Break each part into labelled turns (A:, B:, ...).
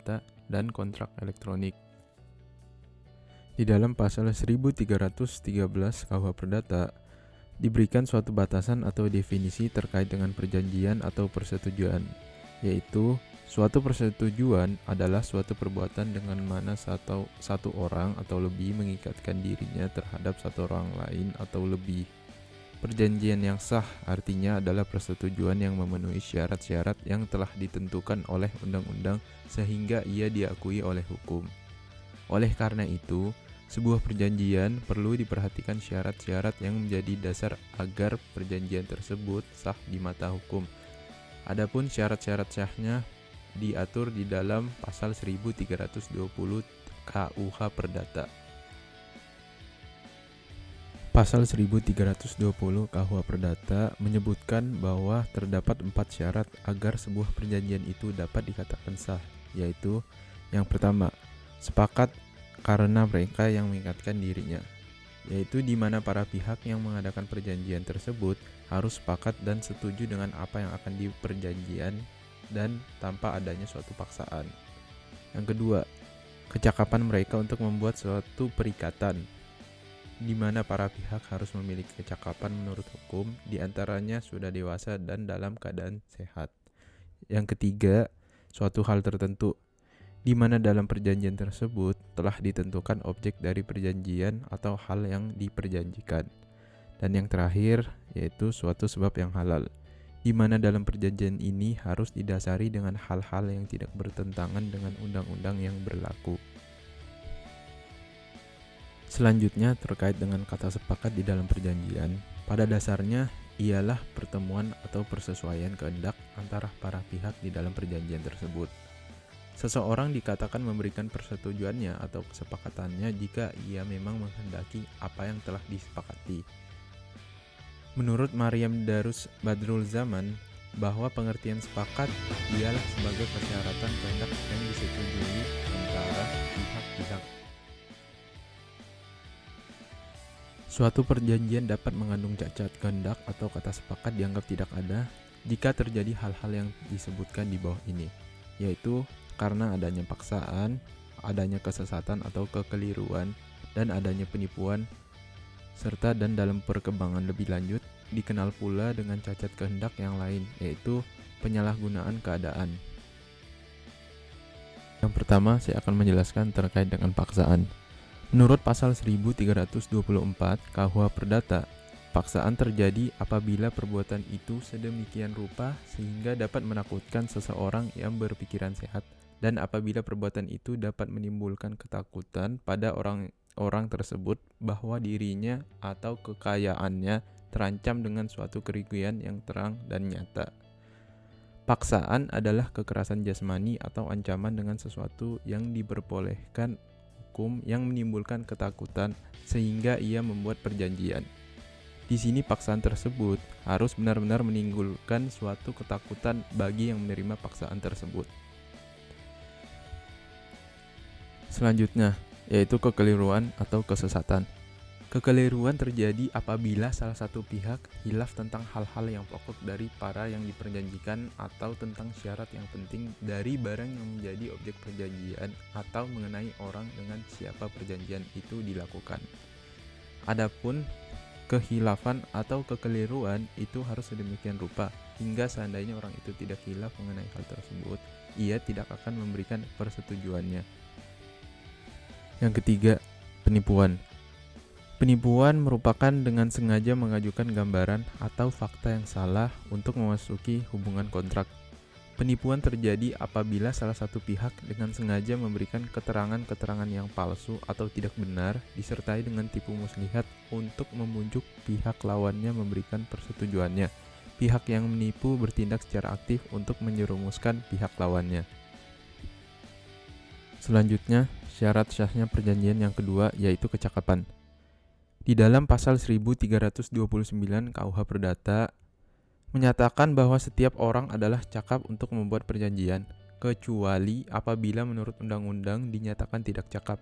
A: perdata, dan kontrak elektronik. Di dalam pasal 1313 KUH Perdata, diberikan suatu batasan atau definisi terkait dengan perjanjian atau persetujuan, yaitu suatu persetujuan adalah suatu perbuatan dengan mana satu orang atau lebih mengikatkan dirinya terhadap satu orang lain atau lebih. Perjanjian yang sah artinya adalah persetujuan yang memenuhi syarat-syarat yang telah ditentukan oleh undang-undang sehingga ia diakui oleh hukum. Oleh karena itu, sebuah perjanjian perlu diperhatikan syarat-syarat yang menjadi dasar agar perjanjian tersebut sah di mata hukum. Adapun syarat-syarat sahnya diatur di dalam pasal 1320 KUH Perdata. Pasal 1320 KUH Perdata menyebutkan bahwa terdapat 4 syarat agar sebuah perjanjian itu dapat dikatakan sah, yaitu yang pertama, sepakat karena mereka yang mengikatkan dirinya, yaitu di mana para pihak yang mengadakan perjanjian tersebut harus sepakat dan setuju dengan apa yang akan diperjanjian dan tanpa adanya suatu paksaan. Yang kedua, kecakapan mereka untuk membuat suatu perikatan, di mana para pihak harus memiliki kecakapan menurut hukum, di antaranya sudah dewasa dan dalam keadaan sehat. Yang ketiga, suatu hal tertentu, di mana dalam perjanjian tersebut telah ditentukan objek dari perjanjian atau hal yang diperjanjikan. Dan yang terakhir, yaitu suatu sebab yang halal, di mana dalam perjanjian ini harus didasari dengan hal-hal yang tidak bertentangan dengan undang-undang yang berlaku. Selanjutnya, terkait dengan kata sepakat di dalam perjanjian, pada dasarnya ialah pertemuan atau persesuaian kehendak antara para pihak di dalam perjanjian tersebut. Seseorang dikatakan memberikan persetujuannya atau kesepakatannya jika ia memang menghendaki apa yang telah disepakati. Menurut Maryam Darus Badrul Zaman, bahwa pengertian sepakat ialah sebagai persyaratan kehendak yang disetujui antara pihak-pihak. Suatu perjanjian dapat mengandung cacat kehendak atau kata sepakat dianggap tidak ada jika terjadi hal-hal yang disebutkan di bawah ini, yaitu karena adanya paksaan, adanya kesesatan atau kekeliruan, dan adanya penipuan, serta dan dalam perkembangan lebih lanjut, dikenal pula dengan cacat kehendak yang lain, yaitu penyalahgunaan keadaan. Yang pertama, saya akan menjelaskan terkait dengan paksaan. Menurut pasal 1324 KUH Perdata, paksaan terjadi apabila perbuatan itu sedemikian rupa sehingga dapat menakutkan seseorang yang berpikiran sehat, dan apabila perbuatan itu dapat menimbulkan ketakutan pada orang tersebut bahwa dirinya atau kekayaannya terancam dengan suatu kerugian yang terang dan nyata. Paksaan adalah kekerasan jasmani atau ancaman dengan sesuatu yang diperbolehkan hukum yang menimbulkan ketakutan sehingga ia membuat perjanjian. Di sini paksaan tersebut harus benar-benar menimbulkan suatu ketakutan bagi yang menerima paksaan tersebut. Selanjutnya, yaitu kekeliruan atau kesesatan. Kekeliruan terjadi apabila salah satu pihak hilaf tentang hal-hal yang pokok dari para yang diperjanjikan atau tentang syarat yang penting dari barang yang menjadi objek perjanjian atau mengenai orang dengan siapa perjanjian itu dilakukan. Adapun kehilafan atau kekeliruan itu harus sedemikian rupa hingga seandainya orang itu tidak hilaf mengenai hal tersebut, ia tidak akan memberikan persetujuannya. Yang ketiga, penipuan. Penipuan merupakan dengan sengaja mengajukan gambaran atau fakta yang salah untuk memasuki hubungan kontrak. Penipuan terjadi apabila salah satu pihak dengan sengaja memberikan keterangan-keterangan yang palsu atau tidak benar disertai dengan tipu muslihat untuk membujuk pihak lawannya memberikan persetujuannya. Pihak yang menipu bertindak secara aktif untuk menjerumuskan pihak lawannya. Selanjutnya, syarat sahnya perjanjian yang kedua yaitu kecakapan. Di dalam pasal 1329 KUH Perdata menyatakan bahwa setiap orang adalah cakap untuk membuat perjanjian, kecuali apabila menurut undang-undang dinyatakan tidak cakap.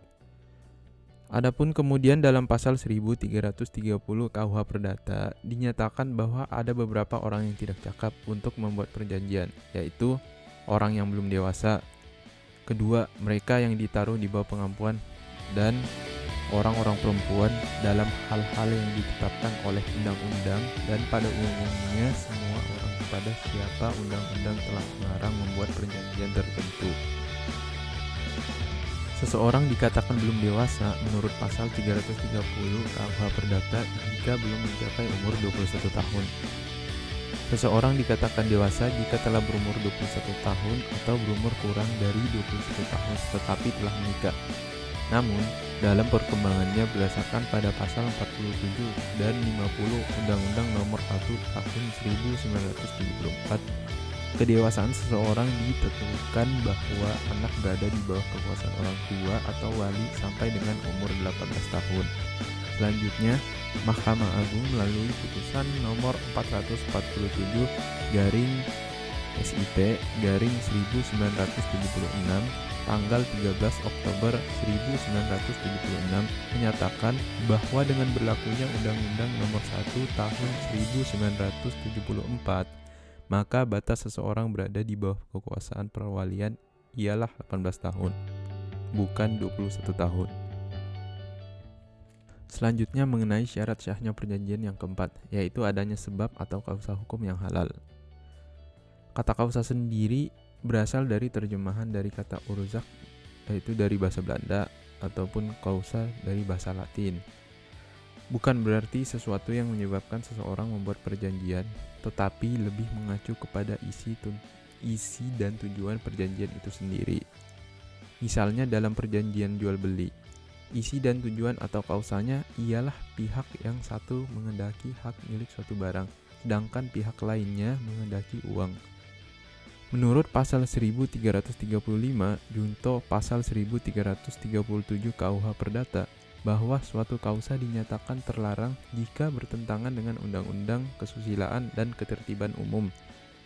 A: Adapun kemudian dalam pasal 1330 KUH Perdata dinyatakan bahwa ada beberapa orang yang tidak cakap untuk membuat perjanjian, yaitu orang yang belum dewasa, Kedua, mereka yang ditaruh di bawah pengampuan dan orang-orang perempuan dalam hal-hal yang ditetapkan oleh undang-undang dan pada umumnya semua orang kepada siapa undang-undang telah melarang membuat perjanjian tertentu. Seseorang dikatakan belum dewasa menurut pasal 330 KUH Perdata jika belum mencapai umur 21 tahun. Seseorang dikatakan dewasa jika telah berumur 21 tahun atau berumur kurang dari 21 tahun tetapi telah menikah. Namun, dalam perkembangannya berdasarkan pada pasal 47 dan 50 Undang-Undang Nomor 1 Tahun 1974, kedewasaan seseorang ditentukan bahwa anak berada di bawah kekuasaan orang tua atau wali sampai dengan umur 18 tahun. Selanjutnya, Mahkamah Agung melalui putusan nomor 447 garing SIP garing 1976 tanggal 13 Oktober 1976 menyatakan bahwa dengan berlakunya Undang-Undang Nomor 1 Tahun 1974, maka batas seseorang berada di bawah kekuasaan perwalian ialah 18 tahun, bukan 21 tahun. Selanjutnya mengenai syarat syahnya perjanjian yang keempat, yaitu adanya sebab atau kausa hukum yang halal. Kata kausa sendiri berasal dari terjemahan dari kata urzak, yaitu dari bahasa Belanda, ataupun kausa dari bahasa Latin. Bukan berarti sesuatu yang menyebabkan seseorang membuat perjanjian, tetapi lebih mengacu kepada isi dan tujuan perjanjian itu sendiri. Misalnya dalam perjanjian jual beli, isi dan tujuan atau kausanya ialah pihak yang satu menghendaki hak milik suatu barang, sedangkan pihak lainnya menghendaki uang. Menurut pasal 1335 junto pasal 1337 KUH Perdata, bahwa suatu kausa dinyatakan terlarang jika bertentangan dengan undang-undang kesusilaan dan ketertiban umum.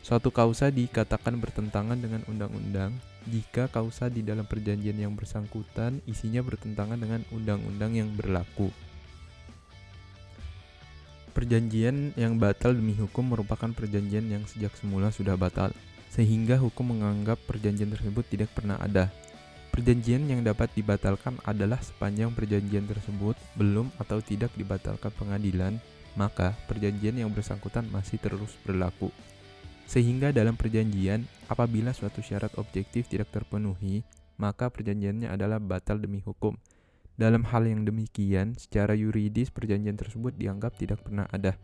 A: Suatu kausa dikatakan bertentangan dengan undang-undang jika kausa di dalam perjanjian yang bersangkutan isinya bertentangan dengan undang-undang yang berlaku. Perjanjian yang batal demi hukum merupakan perjanjian yang sejak semula sudah batal, sehingga hukum menganggap perjanjian tersebut tidak pernah ada. Perjanjian yang dapat dibatalkan adalah sepanjang perjanjian tersebut belum atau tidak dibatalkan pengadilan, maka perjanjian yang bersangkutan masih terus berlaku. Sehingga dalam perjanjian, apabila suatu syarat objektif tidak terpenuhi, maka perjanjiannya adalah batal demi hukum. Dalam hal yang demikian, secara yuridis perjanjian tersebut dianggap tidak pernah ada.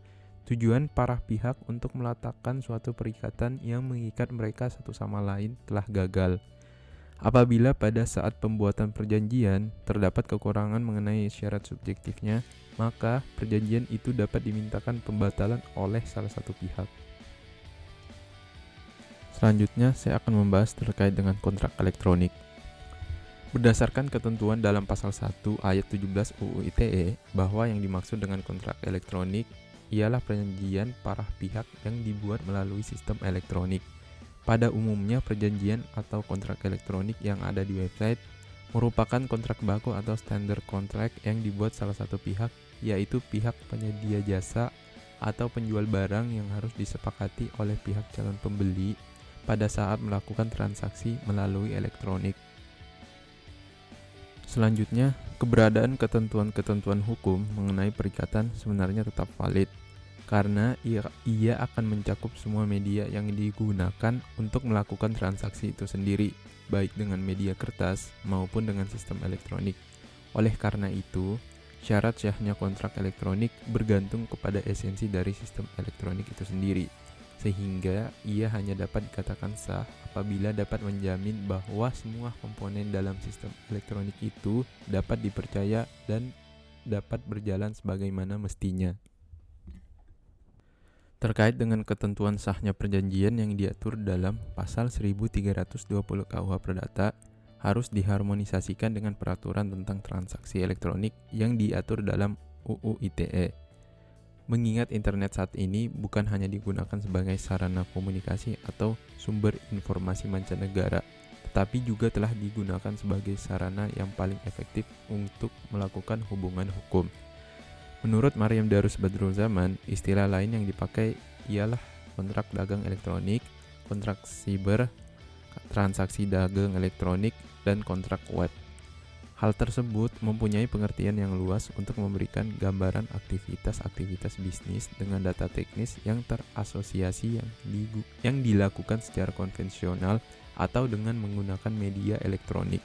A: Tujuan para pihak untuk meletakkan suatu perikatan yang mengikat mereka satu sama lain telah gagal. Apabila pada saat pembuatan perjanjian terdapat kekurangan mengenai syarat subjektifnya, maka perjanjian itu dapat dimintakan pembatalan oleh salah satu pihak. Selanjutnya, saya akan membahas terkait dengan kontrak elektronik. Berdasarkan ketentuan dalam pasal 1 ayat 17 UU ITE, bahwa yang dimaksud dengan kontrak elektronik ialah perjanjian para pihak yang dibuat melalui sistem elektronik. Pada umumnya, perjanjian atau kontrak elektronik yang ada di website merupakan kontrak baku atau standard kontrak yang dibuat salah satu pihak, yaitu pihak penyedia jasa atau penjual barang yang harus disepakati oleh pihak calon pembeli pada saat melakukan transaksi melalui elektronik. Selanjutnya, keberadaan ketentuan-ketentuan hukum mengenai perikatan sebenarnya tetap valid, karena ia akan mencakup semua media yang digunakan untuk melakukan transaksi itu sendiri, baik dengan media kertas maupun dengan sistem elektronik. Oleh karena itu, syarat syahnya kontrak elektronik bergantung kepada esensi dari sistem elektronik itu sendiri, sehingga ia hanya dapat dikatakan sah apabila dapat menjamin bahwa semua komponen dalam sistem elektronik itu dapat dipercaya dan dapat berjalan sebagaimana mestinya. Terkait dengan ketentuan sahnya perjanjian yang diatur dalam pasal 1320 KUH Perdata, harus diharmonisasikan dengan peraturan tentang transaksi elektronik yang diatur dalam UU ITE. Mengingat internet saat ini bukan hanya digunakan sebagai sarana komunikasi atau sumber informasi mancanegara, tetapi juga telah digunakan sebagai sarana yang paling efektif untuk melakukan hubungan hukum. Menurut Maryam Darus Badrul Zaman, istilah lain yang dipakai ialah kontrak dagang elektronik, kontrak siber, transaksi dagang elektronik, dan kontrak web. Hal tersebut mempunyai pengertian yang luas untuk memberikan gambaran aktivitas-aktivitas bisnis dengan data teknis yang terasosiasi yang dilakukan secara konvensional atau dengan menggunakan media elektronik.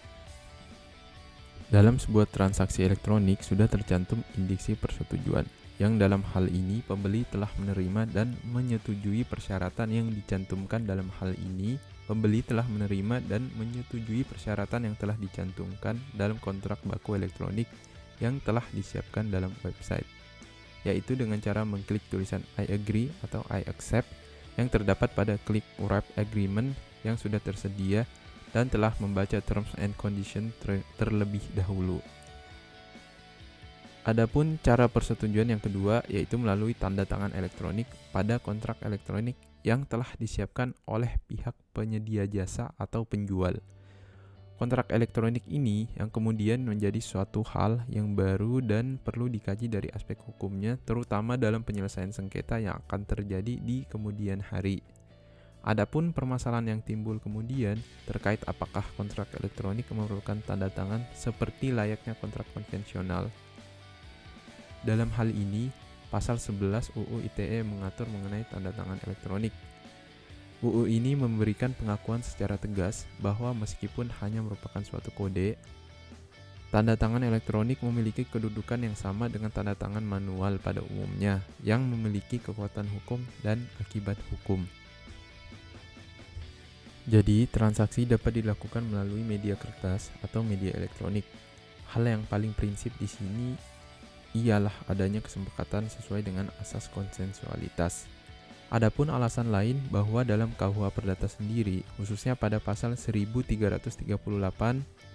A: Dalam sebuah transaksi elektronik sudah tercantum indiksi persetujuan, yang dalam hal ini pembeli telah menerima dan menyetujui persyaratan yang dicantumkan. Dalam hal ini, pembeli telah menerima dan menyetujui persyaratan yang telah dicantumkan dalam kontrak baku elektronik yang telah disiapkan dalam website, yaitu dengan cara mengklik tulisan I agree atau I accept yang terdapat pada klik wrap agreement yang sudah tersedia dan telah membaca terms and conditions terlebih dahulu. Adapun cara persetujuan yang kedua yaitu melalui tanda tangan elektronik pada kontrak elektronik yang telah disiapkan oleh pihak penyedia jasa atau penjual. Kontrak elektronik ini yang kemudian menjadi suatu hal yang baru dan perlu dikaji dari aspek hukumnya, terutama dalam penyelesaian sengketa yang akan terjadi di kemudian hari. Adapun permasalahan yang timbul kemudian terkait apakah kontrak elektronik memerlukan tanda tangan seperti layaknya kontrak konvensional. Dalam hal ini, pasal 11 UU ITE mengatur mengenai tanda tangan elektronik. UU ini memberikan pengakuan secara tegas bahwa meskipun hanya merupakan suatu kode, tanda tangan elektronik memiliki kedudukan yang sama dengan tanda tangan manual pada umumnya yang memiliki kekuatan hukum dan akibat hukum. Jadi, transaksi dapat dilakukan melalui media kertas atau media elektronik. Hal yang paling prinsip di sini ialah adanya kesepakatan sesuai dengan asas konsensualitas. Adapun alasan lain bahwa dalam KUH Perdata sendiri, khususnya pada pasal 1338,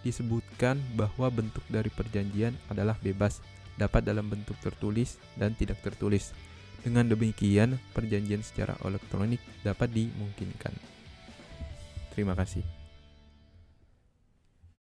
A: disebutkan bahwa bentuk dari perjanjian adalah bebas, dapat dalam bentuk tertulis dan tidak tertulis. Dengan demikian, perjanjian secara elektronik dapat dimungkinkan. Terima kasih.